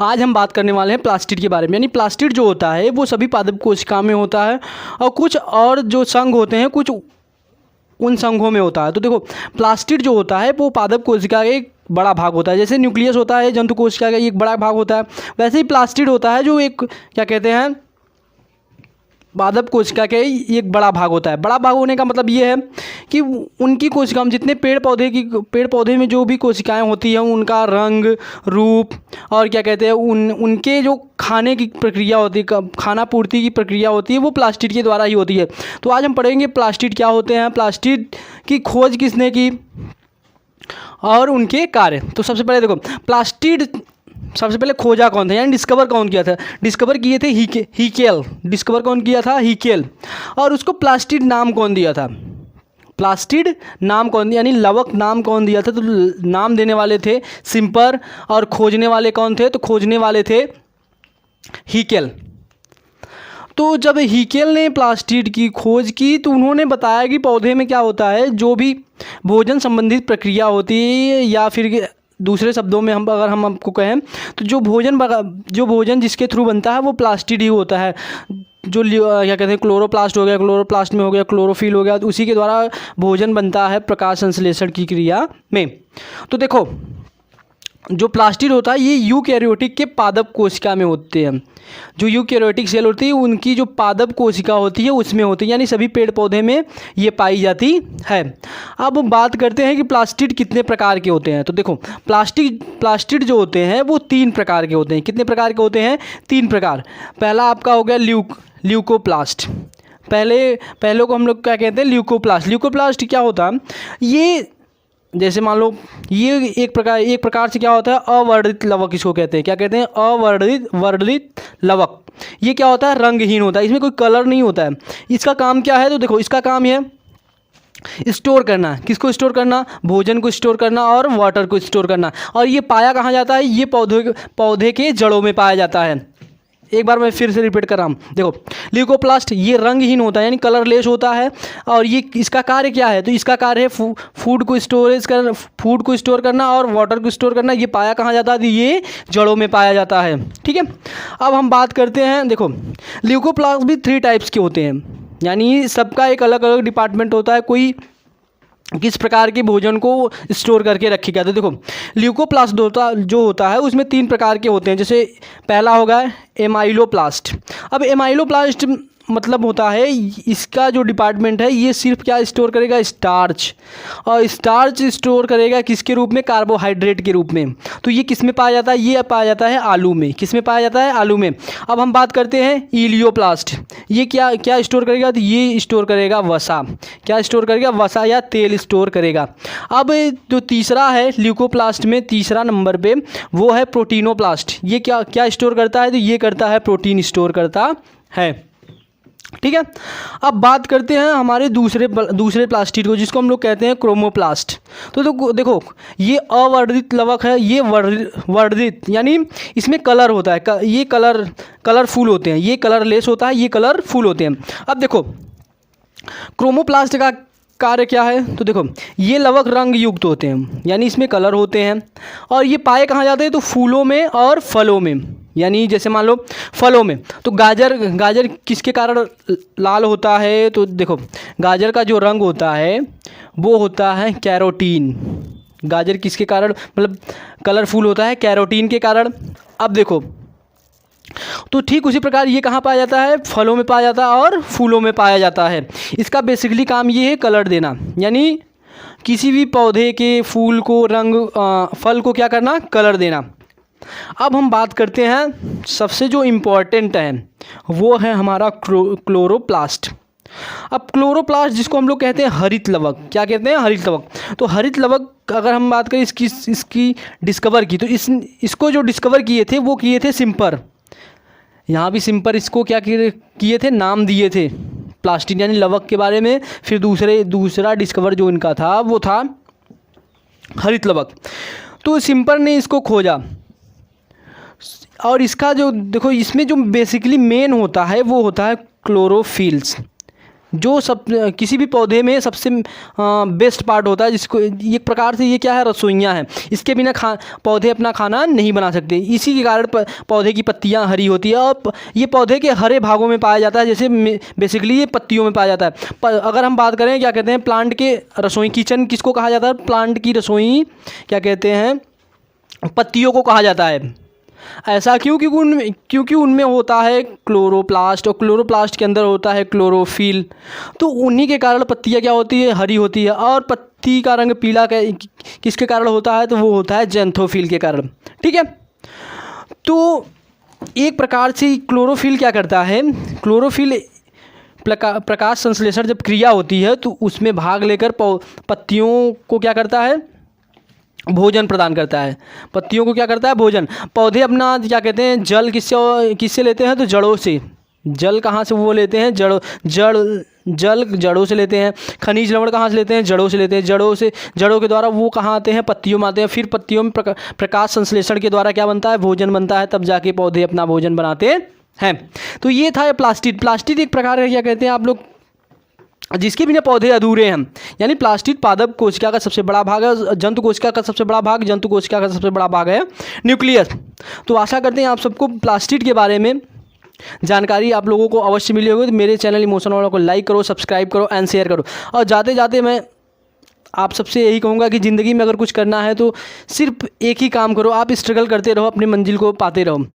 आज हम बात करने वाले हैं प्लास्टिड के बारे में। यानी प्लास्टिड जो होता है वो सभी पादप कोशिका में होता है और कुछ और जो संघ होते हैं कुछ उन संघों में होता है। तो देखो प्लास्टिड जो होता है वो पादप कोशिका का एक बड़ा भाग होता है। जैसे न्यूक्लियस होता है जंतु कोशिका का एक बड़ा भाग होता है, वैसे ही प्लास्टिड होता है जो एक क्या कहते हैं पादप कोशिका के एक बड़ा भाग होता है। बड़ा भाग होने का मतलब ये है कि उनकी कोशिका में जितने पेड़ पौधे में जो भी कोशिकाएं होती हैं उनका रंग रूप और क्या कहते हैं उनके जो खाने की प्रक्रिया होती है, खाना पूर्ति की प्रक्रिया होती है, वो प्लास्टिड के द्वारा ही होती है। तो आज हम पढ़ेंगे प्लास्टिड क्या होते हैं, प्लास्टिड की खोज किसने की और उनके कार्य। तो सबसे पहले देखो प्लास्टिड सबसे पहले खोजा कौन था, यानी डिस्कवर कौन किया था। डिस्कवर किए थे हीकेल। डिस्कवर कौन किया था, हीकेल। और उसको प्लास्टिड नाम कौन दिया था, प्लास्टिड नाम कौन दिया, यानी लवक नाम कौन दिया था। तो नाम देने वाले थे सिम्पर और खोजने वाले कौन थे, तो खोजने वाले थे हीकेल। तो जब हीकेल ने प्लास्टिड की खोज की तो उन्होंने बताया कि पौधे में क्या होता है, जो भी भोजन संबंधित प्रक्रिया होती है या फिर दूसरे शब्दों में अगर हम आपको कहें तो जो भोजन जिसके थ्रू बनता है वो प्लास्टिड ही होता है। जो क्या कहते हैं क्लोरोप्लास्ट हो गया, क्लोरोप्लास्ट में हो गया क्लोरोफिल हो गया, तो उसी के द्वारा भोजन बनता है प्रकाश संश्लेषण की क्रिया में। तो देखो जो प्लास्टिड होता है ये यूकैरियोटिक के पादप कोशिका में होते हैं। जो यूकैरियोटिक सेल होती है उनकी जो पादप कोशिका होती है उसमें होती है, यानी सभी पेड़ पौधे में ये पाई जाती है। अब बात करते हैं कि प्लास्टिड कितने प्रकार के होते हैं। तो देखो प्लास्टिड जो होते हैं वो 3 प्रकार के होते हैं। कितने प्रकार के होते हैं, 3 प्रकार। पहला आपका हो गया ल्यूकोप्लास्ट। पहले को हम लोग क्या कहते हैं, ल्यूकोप्लास्ट। ल्यूकोप्लास्ट क्या होता है, ये जैसे मान लो ये एक प्रकार से क्या होता है अवर्णित लवक, इसको कहते हैं। क्या कहते हैं, अवर्णित लवक। ये क्या होता है, रंगहीन होता है, इसमें कोई कलर नहीं होता है। इसका काम क्या है, तो देखो इसका काम है स्टोर करना। किसको स्टोर करना, भोजन को स्टोर करना और वाटर को स्टोर करना। और ये पाया कहाँ जाता है, ये पौधे के जड़ों में पाया जाता है। एक बार मैं फिर से रिपीट कर रहा हूँ। देखो ल्यूकोप्लास्ट ये रंगहीन होता है, यानी कलरलेस होता है। और ये इसका कार्य क्या है, तो इसका कार्य है फूड को स्टोर करना और वाटर को स्टोर करना। ये पाया कहाँ जाता है, तो ये जड़ों में पाया जाता है। ठीक है, अब हम बात करते हैं। देखो ल्यूकोप्लास्ट भी 3 टाइप्स के होते हैं, यानी सबका एक अलग अलग डिपार्टमेंट होता है। कोई किस प्रकार के भोजन को स्टोर करके रखेगा। तो देखो ल्यूकोप्लास्ट जो होता है उसमें 3 प्रकार के होते हैं। जैसे पहला होगा एमाइलोप्लास्ट। अब एमाइलोप्लास्ट मतलब होता है इसका जो डिपार्टमेंट है ये सिर्फ क्या स्टोर करेगा, स्टार्च। और स्टार्च स्टोर करेगा किसके रूप में, कार्बोहाइड्रेट के रूप में। तो ये किस में पाया जाता है, ये पाया जाता है आलू में। किस में पाया जाता है, आलू में। अब हम बात करते हैं इलियोप्लास्ट। ये क्या स्टोर करेगा, तो ये स्टोर करेगा वसा। क्या स्टोर करेगा, वसा या तेल स्टोर करेगा। अब जो तीसरा है ल्यूकोप्लास्ट में, तीसरा नंबर पे वो है प्रोटीनोप्लास्ट। ये क्या स्टोर करता है, तो ये करता है प्रोटीन स्टोर करता है। ठीक है, अब बात करते हैं हमारे दूसरे प्लास्टिड को, जिसको हम लोग कहते हैं क्रोमोप्लास्ट। तो देखो ये अवर्णित लवक है, ये वर्णित, यानी इसमें कलर होता है। ये कलरफुल होते हैं, ये कलरलेस होता है, ये कलरफुल होते हैं। अब देखो क्रोमोप्लास्ट का कार्य क्या है, तो देखो ये लवक रंग युक्त होते हैं, यानी इसमें कलर होते हैं। और ये पाए कहाँ जाते हैं, तो फूलों में और फलों में। यानी जैसे मान लो फलों में, तो गाजर किसके कारण लाल होता है, तो देखो गाजर का जो रंग होता है वो होता है कैरोटीन। गाजर किसके कारण मतलब कलरफुल होता है, कैरोटीन के कारण। अब देखो तो ठीक उसी प्रकार ये कहाँ पाया जाता है, फलों में पाया जाता है और फूलों में पाया जाता है। इसका बेसिकली काम ये है कलर देना, यानी किसी भी पौधे के फूल को फल को क्या करना, कलर देना। अब हम बात करते हैं सबसे जो इम्पोर्टेंट है वो है हमारा क्लोरोप्लास्ट। अब क्लोरोप्लास्ट जिसको हम लोग कहते हैं हरित लवक। क्या कहते हैं, हरित लवक। तो हरित लवक अगर हम बात करें इसकी डिस्कवर की, तो इसको जो डिस्कवर किए थे वो किए थे सिम्पर। यहाँ भी सिम्पर इसको क्या किए थे, नाम दिए थे प्लास्टिड यानी लवक के बारे में। फिर दूसरा डिस्कवर जो इनका था वो था हरित लवक। तो सिम्पर ने इसको खोजा और इसका जो देखो इसमें जो बेसिकली मेन होता है वो होता है क्लोरोफिल्स। जो सब किसी भी पौधे में सबसे बेस्ट पार्ट होता है, जिसको एक प्रकार से ये क्या है, रसोइयाँ हैं। इसके बिना पौधे अपना खाना नहीं बना सकते। इसी के कारण पौधे की पत्तियाँ हरी होती है और ये पौधे के हरे भागों में पाया जाता है, जैसे बेसिकली ये पत्तियों में पाया जाता है। अगर हम बात करें क्या कहते हैं प्लांट के रसोई, किचन किसको कहा जाता है, प्लांट की रसोई क्या कहते हैं, पत्तियों को कहा जाता है। ऐसा क्यों? क्योंकि उनमें होता है क्लोरोप्लास्ट और क्लोरोप्लास्ट के अंदर होता है क्लोरोफिल। तो उन्हीं के कारण पत्तियाँ क्या होती है, हरी होती है। और पत्ती का रंग पीला किसके कारण होता है, तो वो होता है ज़ैंथोफिल के कारण। ठीक है, तो एक प्रकार से क्लोरोफिल क्या करता है, क्लोरोफिल प्रकाश संश्लेषण जब क्रिया होती है तो उसमें भाग लेकर पत्तियों को क्या करता है, भोजन प्रदान करता है। पत्तियों को क्या करता है, भोजन। पौधे अपना क्या कहते हैं जल किससे लेते हैं, तो जड़ों से। जल कहाँ से वो लेते हैं, जड़ों से लेते हैं। खनिज लवण कहाँ से लेते हैं, जड़ों से लेते हैं। जड़ों के द्वारा वो कहाँ आते हैं, पत्तियों में आते हैं। फिर पत्तियों में प्रकाश संश्लेषण के द्वारा क्या बनता है, भोजन बनता है। तब जाके पौधे अपना भोजन बनाते हैं। तो ये था प्लास्टिड एक प्रकार का क्या कहते हैं आप लोग, जिसके बिना पौधे अधूरे हैं। यानी प्लास्टिड पादप कोशिका का सबसे बड़ा भाग है, जंतु कोशिका का सबसे बड़ा भाग है न्यूक्लियस। तो आशा करते हैं आप सबको प्लास्टिड के बारे में जानकारी आप लोगों को अवश्य मिली होगी। तो मेरे चैनल इमोशन वालों को लाइक करो, सब्सक्राइब करो एंड शेयर करो। और जाते जाते मैं आप सबसे यही कहूँगा कि ज़िंदगी में अगर कुछ करना है तो सिर्फ एक ही काम करो, आप स्ट्रगल करते रहो, अपनी मंजिल को पाते रहो।